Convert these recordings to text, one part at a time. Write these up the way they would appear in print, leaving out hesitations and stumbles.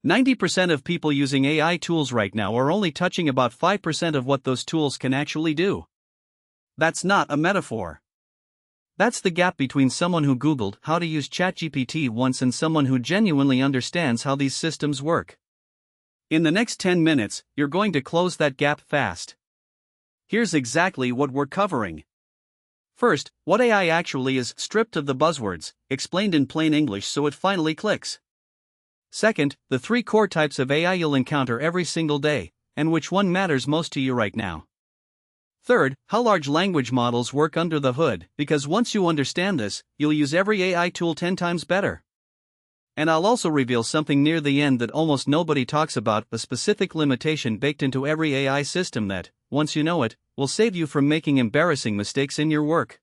90% of people using AI tools right now are only touching about 5% of what those tools can actually do. That's not a metaphor. That's the gap between someone who Googled how to use ChatGPT once and someone who genuinely understands how these systems work. In the next 10 minutes, you're going to close that gap fast. Here's exactly what we're covering. First, what AI actually is, stripped of the buzzwords, explained in plain English so it finally clicks. Second, the 3 core types of AI you'll encounter every single day, and which one matters most to you right now. Third, how large language models work under the hood, because once you understand this, you'll use every AI tool 10 times better. And I'll also reveal something near the end that almost nobody talks about, a specific limitation baked into every AI system that, once you know it, will save you from making embarrassing mistakes in your work.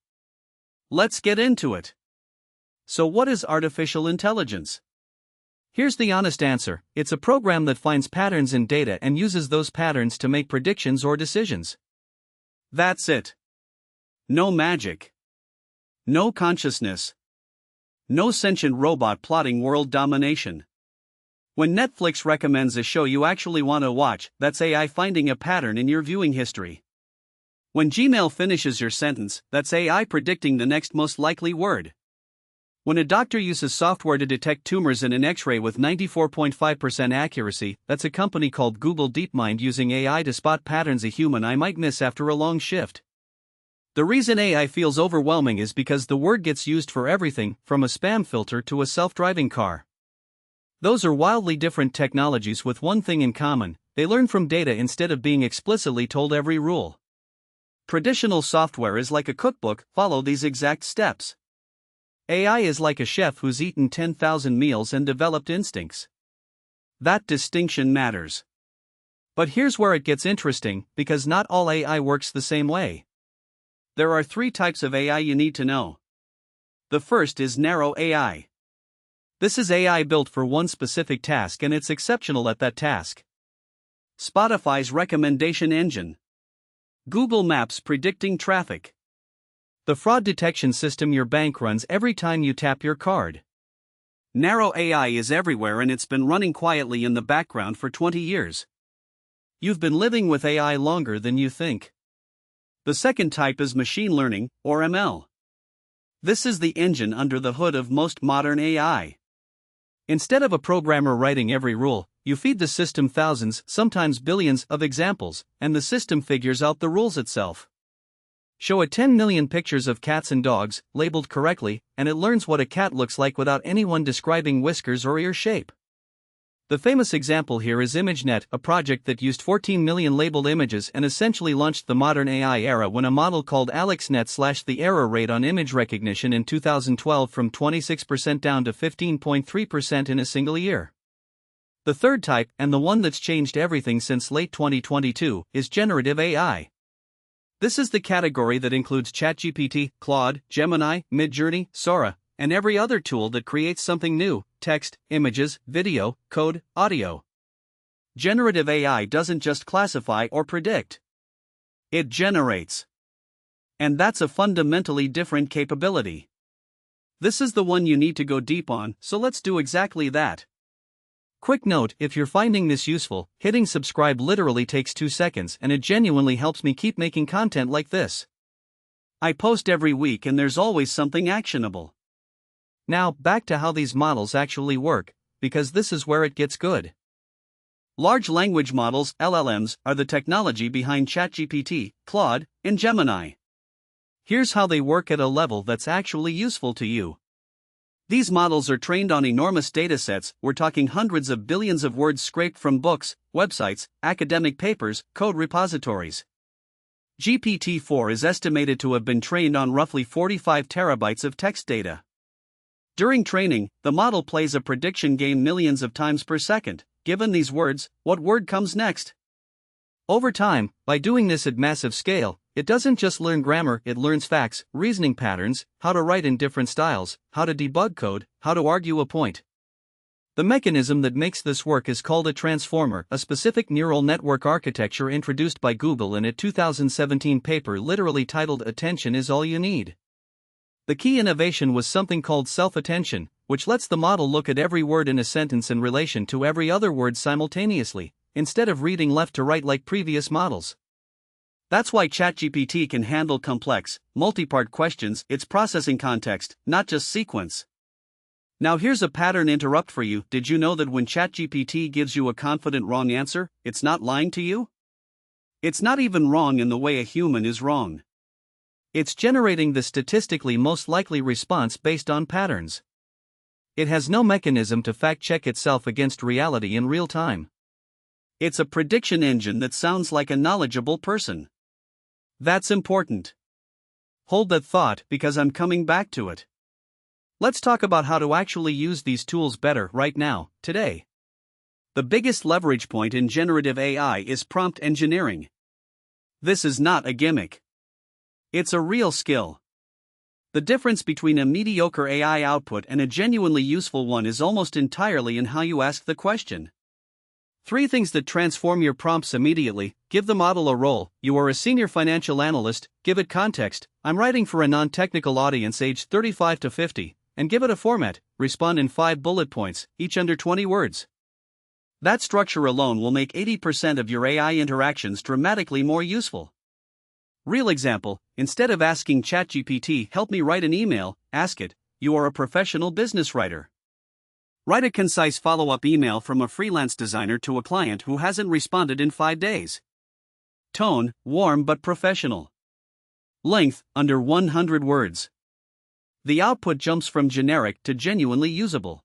Let's get into it. So what is artificial intelligence? Here's the honest answer: it's a program that finds patterns in data and uses those patterns to make predictions or decisions. That's it. No magic. No consciousness. No sentient robot plotting world domination. When Netflix recommends a show you actually want to watch, that's AI finding a pattern in your viewing history. When Gmail finishes your sentence, that's AI predicting the next most likely word. When a doctor uses software to detect tumors in an X-ray with 94.5% accuracy, that's a company called Google DeepMind using AI to spot patterns a human eye might miss after a long shift. The reason AI feels overwhelming is because the word gets used for everything, from a spam filter to a self-driving car. Those are wildly different technologies with one thing in common: they learn from data instead of being explicitly told every rule. Traditional software is like a cookbook, follow these exact steps. AI is like a chef who's eaten 10,000 meals and developed instincts. That distinction matters. But here's where it gets interesting, because not all AI works the same way. There are 3 types of AI you need to know. The first is narrow AI. This is AI built for one specific task and it's exceptional at that task. Spotify's recommendation engine. Google Maps predicting traffic. The fraud detection system your bank runs every time you tap your card. Narrow AI is everywhere and it's been running quietly in the background for 20 years. You've been living with AI longer than you think. The second type is machine learning, or ML. This is the engine under the hood of most modern AI. Instead of a programmer writing every rule, you feed the system thousands, sometimes billions, of examples, and the system figures out the rules itself. Show it 10 million pictures of cats and dogs, labeled correctly, and it learns what a cat looks like without anyone describing whiskers or ear shape. The famous example here is ImageNet, a project that used 14 million labeled images and essentially launched the modern AI era when a model called AlexNet slashed the error rate on image recognition in 2012 from 26% down to 15.3% in a single year. The third type, and the one that's changed everything since late 2022, is generative AI. This is the category that includes ChatGPT, Claude, Gemini, Midjourney, Sora, and every other tool that creates something new: text, images, video, code, audio. Generative AI doesn't just classify or predict. It generates. And that's a fundamentally different capability. This is the one you need to go deep on, so let's do exactly that. Quick note: if you're finding this useful, hitting subscribe literally takes 2 seconds and it genuinely helps me keep making content like this. I post every week and there's always something actionable. Now, back to how these models actually work, because this is where it gets good. Large language models, LLMs, are the technology behind ChatGPT, Claude, and Gemini. Here's how they work at a level that's actually useful to you. These models are trained on enormous datasets. We're talking hundreds of billions of words scraped from books, websites, academic papers, code repositories. GPT-4 is estimated to have been trained on roughly 45 terabytes of text data. During training, the model plays a prediction game millions of times per second. Given these words, what word comes next? Over time, by doing this at massive scale, it doesn't just learn grammar, it learns facts, reasoning patterns, how to write in different styles, how to debug code, how to argue a point. The mechanism that makes this work is called a transformer, a specific neural network architecture introduced by Google in a 2017 paper literally titled "Attention is All You Need." The key innovation was something called self-attention, which lets the model look at every word in a sentence in relation to every other word simultaneously, instead of reading left to right like previous models. That's why ChatGPT can handle complex, multi-part questions. It's processing context, not just sequence. Now here's a pattern interrupt for you. Did you know that when ChatGPT gives you a confident wrong answer, it's not lying to you? It's not even wrong in the way a human is wrong. It's generating the statistically most likely response based on patterns. It has no mechanism to fact-check itself against reality in real time. It's a prediction engine that sounds like a knowledgeable person. That's important. Hold that thought because I'm coming back to it. Let's talk about how to actually use these tools better right now, today. The biggest leverage point in generative AI is prompt engineering. This is not a gimmick. It's a real skill. The difference between a mediocre AI output and a genuinely useful one is almost entirely in how you ask the question. 3 things that transform your prompts immediately. Give the model a role. You are a senior financial analyst, give it context. I'm writing for a non-technical audience aged 35 to 50, and give it a format. Respond in 5 bullet points, each under 20 words. That structure alone will make 80% of your AI interactions dramatically more useful. Real example, instead of asking ChatGPT, help me write an email, ask it, you are a professional business writer. Write a concise follow-up email from a freelance designer to a client who hasn't responded in 5 days. Tone, warm but professional. Length, under 100 words. The output jumps from generic to genuinely usable.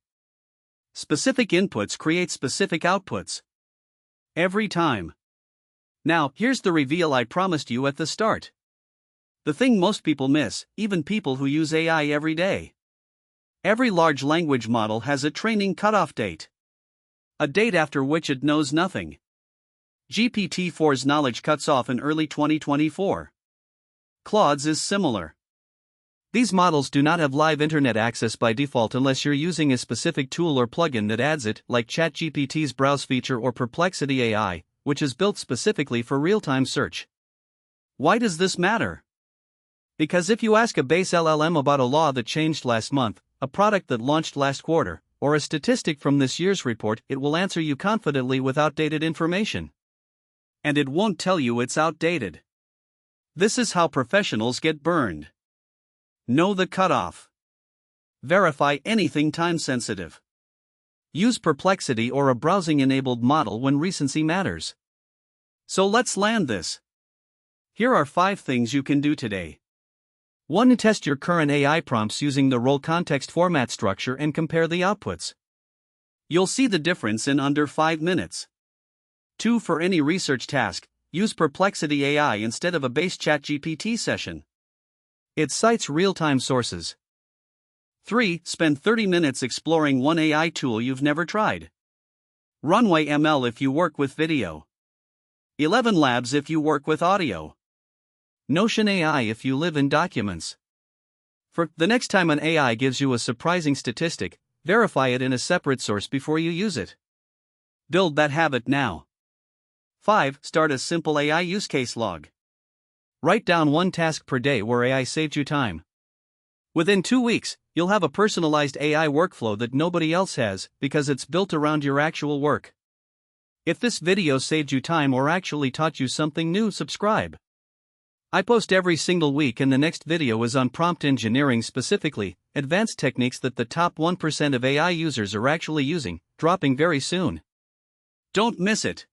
Specific inputs create specific outputs. Every time. Now, here's the reveal I promised you at the start. The thing most people miss, even people who use AI every day. Every large language model has a training cutoff date. A date after which it knows nothing. GPT-4's knowledge cuts off in early 2024. Claude's is similar. These models do not have live internet access by default unless you're using a specific tool or plugin that adds it, like ChatGPT's Browse feature or Perplexity AI, which is built specifically for real-time search. Why does this matter? Because if you ask a base LLM about a law that changed last month, a product that launched last quarter, or a statistic from this year's report, it will answer you confidently with outdated information. And it won't tell you it's outdated. This is how professionals get burned. Know the cutoff. Verify anything time-sensitive. Use Perplexity or a browsing-enabled model when recency matters. So let's land this. Here are 5 things you can do today. 1. Test your current AI prompts using the role context format structure and compare the outputs. You'll see the difference in under 5 minutes. 2. For any research task, use Perplexity AI instead of a base ChatGPT session. It cites real-time sources. 3. Spend 30 minutes exploring one AI tool you've never tried. Runway ML if you work with video. 11 Labs if you work with audio. Notion AI if you live in documents. For the next time an AI gives you a surprising statistic, verify it in a separate source before you use it. Build that habit now. 5. Start a simple AI use case log. Write down 1 task per day where AI saved you time. Within 2 weeks, you'll have a personalized AI workflow that nobody else has because it's built around your actual work. If this video saved you time or actually taught you something new, subscribe. I post every single week and the next video is on prompt engineering, specifically, advanced techniques that the top 1% of AI users are actually using, dropping very soon. Don't miss it.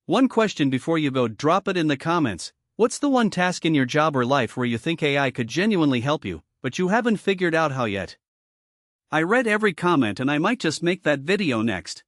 One question before you go, drop it in the comments. What's the one task in your job or life where you think AI could genuinely help you, but you haven't figured out how yet? I read every comment and I might just make that video next.